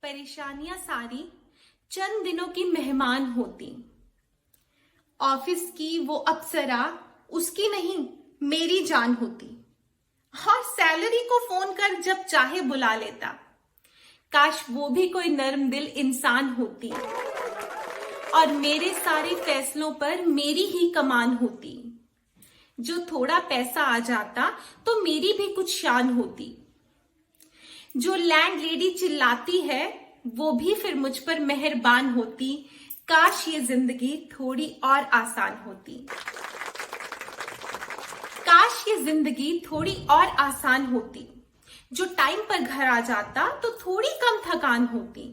परेशानियां सारी चंद दिनों की मेहमान होती। ऑफिस की वो अप्सरा उसकी नहीं मेरी जान होती। और सैलरी को फोन कर जब चाहे बुला लेता। काश वो भी कोई नर्म दिल इंसान होती और मेरे सारे फैसलों पर मेरी ही कमान होती। जो थोड़ा पैसा आ जाता तो मेरी भी कुछ शान होती। जो लैंड लेडी चिल्लाती है वो भी फिर मुझ पर मेहरबान होती। काश ये जिंदगी थोड़ी और आसान होती। काश ये जिंदगी थोड़ी और आसान होती। जो टाइम पर घर आ जाता तो थोड़ी कम थकान होती।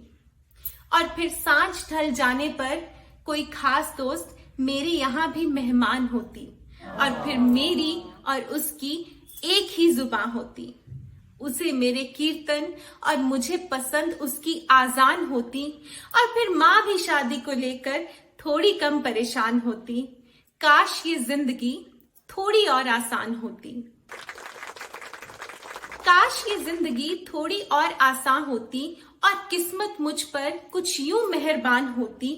और फिर सांझ ढल जाने पर कोई खास दोस्त मेरे यहाँ भी मेहमान होती। और फिर मेरी और उसकी एक ही जुबान होती। उसे मेरे कीर्तन और मुझे पसंद उसकी आजान होती। और फिर माँ भी शादी को लेकर थोड़ी कम परेशान होती। काश ये जिंदगी थोड़ी और आसान होती। काश ये जिंदगी थोड़ी और आसान होती और किस्मत मुझ पर कुछ यूं मेहरबान होती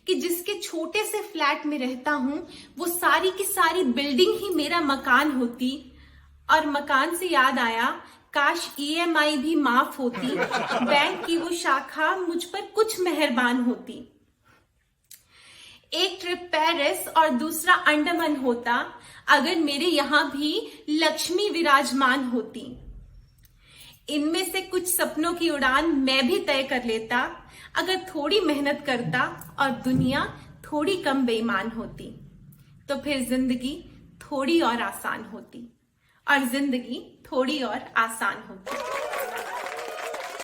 कि जिसके छोटे से फ्लैट में रहता हूं वो सारी की सारी बिल्डिंग ही मेरा मकान होती। और मकान से याद आया, काश EMI भी माफ होती। बैंक की वो शाखा मुझ पर कुछ मेहरबान होती। एक ट्रिप पेरिस और दूसरा अंडमान होता अगर मेरे यहाँ भी लक्ष्मी विराजमान होती। इनमें से कुछ सपनों की उड़ान मैं भी तय कर लेता अगर थोड़ी मेहनत करता और दुनिया थोड़ी कम बेईमान होती। तो फिर जिंदगी थोड़ी और आसान होती और जिंदगी थोड़ी और आसान होती।